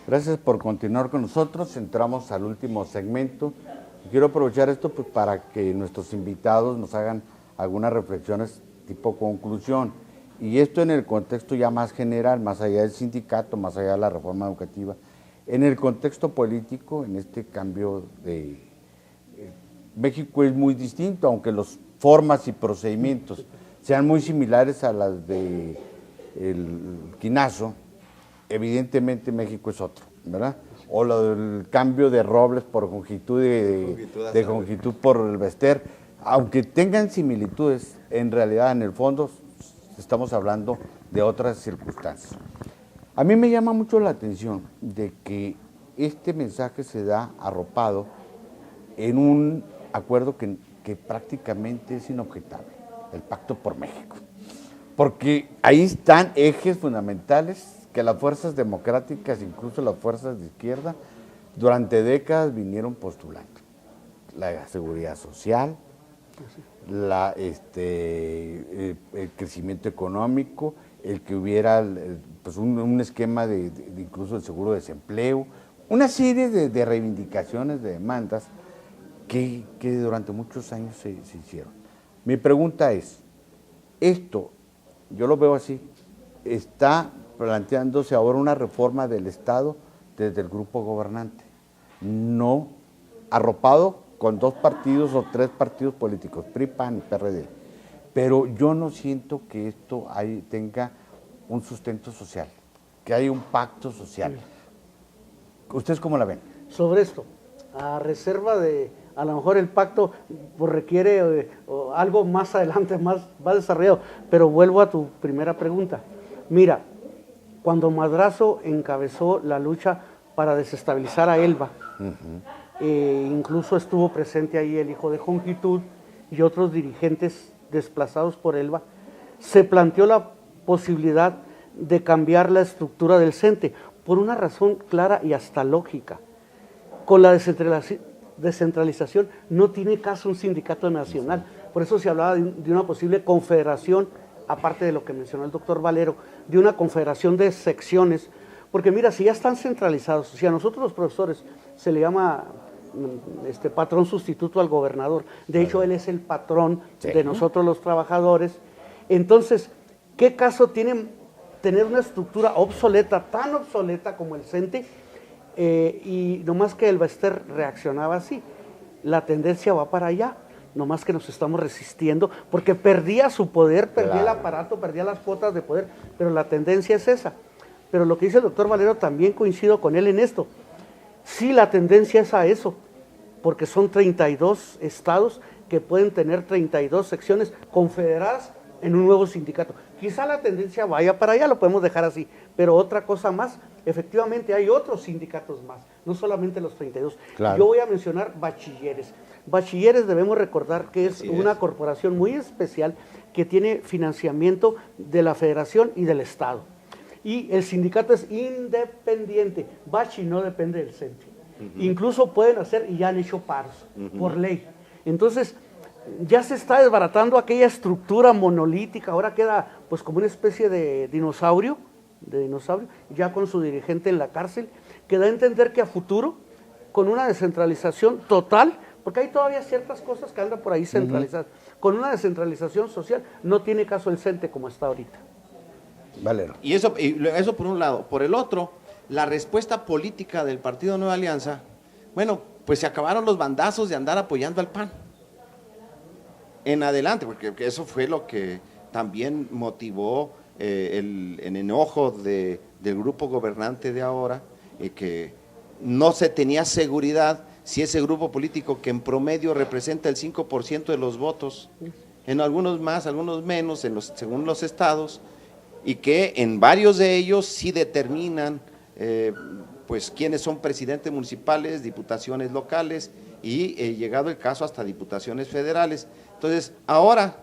Gracias por continuar con nosotros. Entramos al último segmento. Quiero aprovechar esto pues, para que nuestros invitados nos hagan algunas reflexiones tipo conclusión. Y esto en el contexto ya más general, más allá del sindicato, más allá de la reforma educativa, en el contexto político, en este cambio de... México es muy distinto, aunque las formas y procedimientos sean muy similares a las del quinazo, evidentemente México es otro, ¿verdad? O lo del cambio de Robles por Jongitud, de Jongitud por Elbester, aunque tengan similitudes, en realidad en el fondo estamos hablando de otras circunstancias. A mí me llama mucho la atención de que este mensaje se da arropado en un acuerdo que prácticamente es inobjetable, el Pacto por México. Porque ahí están ejes fundamentales que las fuerzas democráticas, incluso las fuerzas de izquierda, durante décadas vinieron postulando. La seguridad social, el crecimiento económico, el que hubiera pues un esquema de incluso el seguro de desempleo, una serie de reivindicaciones, de demandas que durante muchos años se hicieron. Mi pregunta es, esto, yo lo veo así, está planteándose ahora una reforma del Estado desde el grupo gobernante, no arropado con 2 partidos o 3 partidos políticos, PRI, PAN y PRD. Pero yo no siento que esto tenga un sustento social, que haya un pacto social. ¿Ustedes cómo la ven? Sobre esto, a reserva de, a lo mejor el pacto pues, requiere algo más adelante, más desarrollado, pero vuelvo a tu primera pregunta. Mira, cuando Madrazo encabezó la lucha para desestabilizar a Elba, incluso estuvo presente ahí el hijo de Jongitud y otros dirigentes desplazados por Elba, se planteó la posibilidad de cambiar la estructura del CENTE por una razón clara y hasta lógica. Con la descentralización no tiene caso un sindicato nacional, por eso se hablaba de una posible confederación, aparte de lo que mencionó el doctor Valero, de una confederación de secciones, porque mira, si ya están centralizados, si a nosotros los profesores se le llama patrón sustituto al gobernador, de hecho él es el patrón de nosotros los trabajadores, entonces, ¿qué caso tiene tener una estructura obsoleta, tan obsoleta como el CENTE? Y nomás que el Baester reaccionaba así, la tendencia va para allá, nomás que nos estamos resistiendo, porque perdía su poder, perdía el aparato, perdía las cuotas de poder, pero la tendencia es esa. Pero lo que dice el doctor Valero, también coincido con él en esto. Sí, la tendencia es a eso, porque son 32 estados que pueden tener 32 secciones confederadas en un nuevo sindicato. Quizá la tendencia vaya para allá, lo podemos dejar así, pero otra cosa más, efectivamente hay otros sindicatos más, no solamente los 32. Claro. Yo voy a mencionar Bachilleres. Bachilleres debemos recordar que es una corporación muy especial que tiene financiamiento de la Federación y del Estado. Y el sindicato es independiente, Bachi no depende del CENTE. Incluso pueden hacer, y ya han hecho paros, por ley. Entonces, ya se está desbaratando aquella estructura monolítica, ahora queda pues como una especie de dinosaurio, ya con su dirigente en la cárcel, que da a entender que a futuro, con una descentralización total, porque hay todavía ciertas cosas que andan por ahí centralizadas, con una descentralización social, no tiene caso el CENTE como está ahorita. Valero. Y eso por un lado. Por el otro, la respuesta política del Partido Nueva Alianza, bueno, pues se acabaron los bandazos de andar apoyando al PAN en adelante, porque eso fue lo que también motivó el enojo del grupo gobernante de ahora, que no se tenía seguridad si ese grupo político que en promedio representa el 5% de los votos, en algunos más, algunos menos, según los estados, y que en varios de ellos sí determinan pues quiénes son presidentes municipales, diputaciones locales y llegado el caso hasta diputaciones federales. Entonces, ahora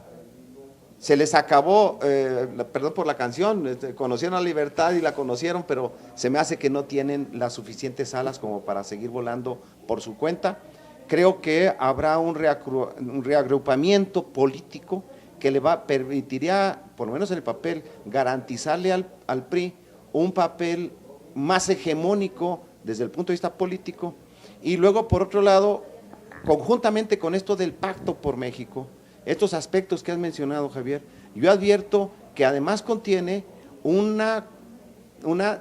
se les acabó, perdón por la canción, conocieron la libertad y la conocieron, pero se me hace que no tienen las suficientes alas como para seguir volando por su cuenta. Creo que habrá un reagrupamiento político que le permitiría, por lo menos en el papel, garantizarle al PRI un papel más hegemónico desde el punto de vista político, y luego por otro lado, conjuntamente con esto del Pacto por México, estos aspectos que has mencionado, Javier, yo advierto que además contiene una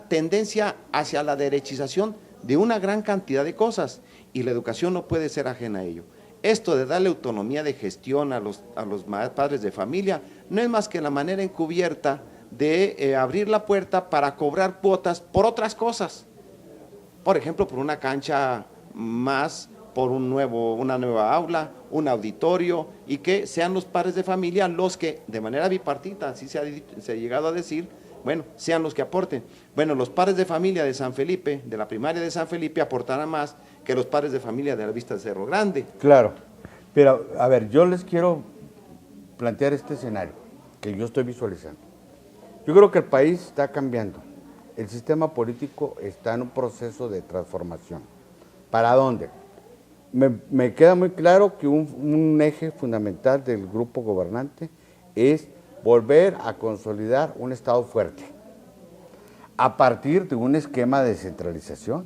tendencia hacia la derechización de una gran cantidad de cosas, y la educación no puede ser ajena a ello. Esto de darle autonomía de gestión a los padres de familia no es más que la manera encubierta de abrir la puerta para cobrar cuotas por otras cosas. Por ejemplo, por una cancha más por una nueva aula, un auditorio, y que sean los padres de familia los que, de manera bipartita, así se ha llegado a decir, bueno, sean los que aporten. Bueno, los padres de familia de San Felipe, de la primaria de San Felipe, aportarán más que los padres de familia de la Vista del Cerro Grande. Claro, pero a ver, yo les quiero plantear este escenario que yo estoy visualizando. Yo creo que el país está cambiando, el sistema político está en un proceso de transformación. ¿Para dónde? Me queda muy claro que un eje fundamental del grupo gobernante es volver a consolidar un Estado fuerte, a partir de un esquema de descentralización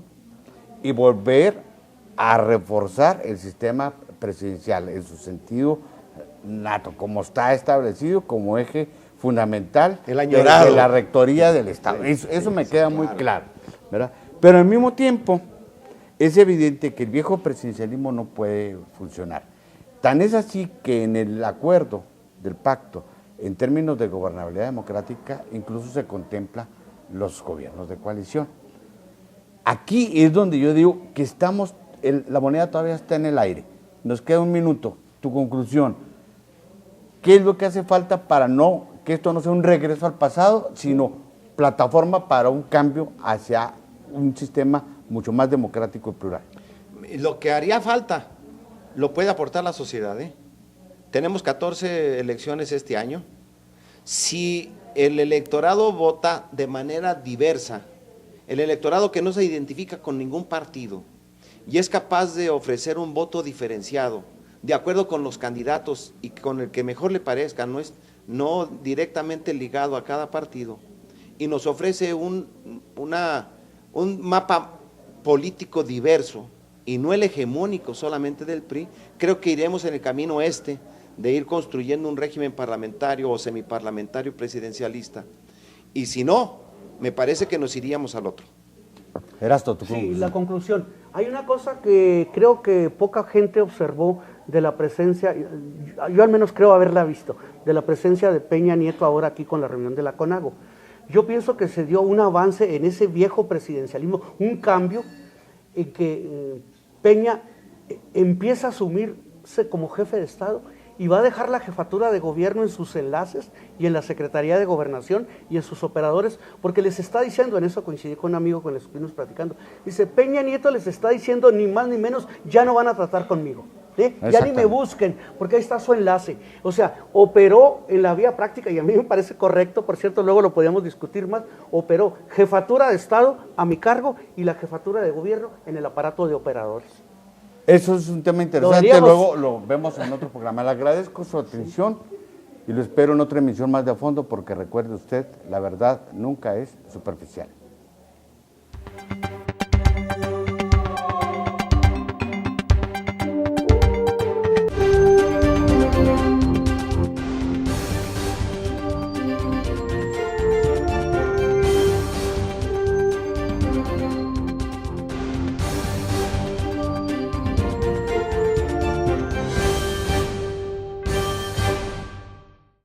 y volver a reforzar el sistema presidencial en su sentido nato, como está establecido como eje fundamental de la rectoría del Estado. Eso me queda muy claro, ¿verdad? Pero al mismo tiempo es evidente que el viejo presidencialismo no puede funcionar. Tan es así que en el acuerdo del pacto, en términos de gobernabilidad democrática, incluso se contempla los gobiernos de coalición. Aquí es donde yo digo que la moneda todavía está en el aire. Nos queda un minuto. Tu conclusión. ¿Qué es lo que hace falta para que esto no sea un regreso al pasado, sino plataforma para un cambio hacia un sistema mucho más democrático y plural? Lo que haría falta lo puede aportar la sociedad, ¿eh? Tenemos 14 elecciones este año. Si el electorado vota de manera diversa, el electorado que no se identifica con ningún partido y es capaz de ofrecer un voto diferenciado, de acuerdo con los candidatos y con el que mejor le parezca, no directamente ligado a cada partido, y nos ofrece un mapa político diverso y no el hegemónico solamente del PRI, creo que iremos en el camino de ir construyendo un régimen parlamentario o semiparlamentario presidencialista. Y si no, me parece que nos iríamos al otro. Erasto, tu conclusión. Sí, la conclusión. Hay una cosa que creo que poca gente observó de la presencia, yo al menos creo haberla visto, de la presencia de Peña Nieto ahora aquí con la reunión de la CONAGO. Yo pienso que se dio un avance en ese viejo presidencialismo, un cambio en que Peña empieza a asumirse como jefe de Estado y va a dejar la jefatura de gobierno en sus enlaces y en la Secretaría de Gobernación y en sus operadores, porque les está diciendo, en eso coincidí con un amigo con el que estuvimos platicando, dice, Peña Nieto les está diciendo ni más ni menos, ya no van a tratar conmigo. Ya ni me busquen, porque ahí está su enlace. O sea, operó en la vía práctica, y a mí me parece correcto, por cierto, luego lo podíamos discutir más, operó jefatura de Estado a mi cargo y la jefatura de gobierno en el aparato de operadores. Eso es un tema interesante, luego lo vemos en otro programa. Le agradezco su atención y lo espero en otra emisión más de a fondo, porque recuerde usted, la verdad nunca es superficial.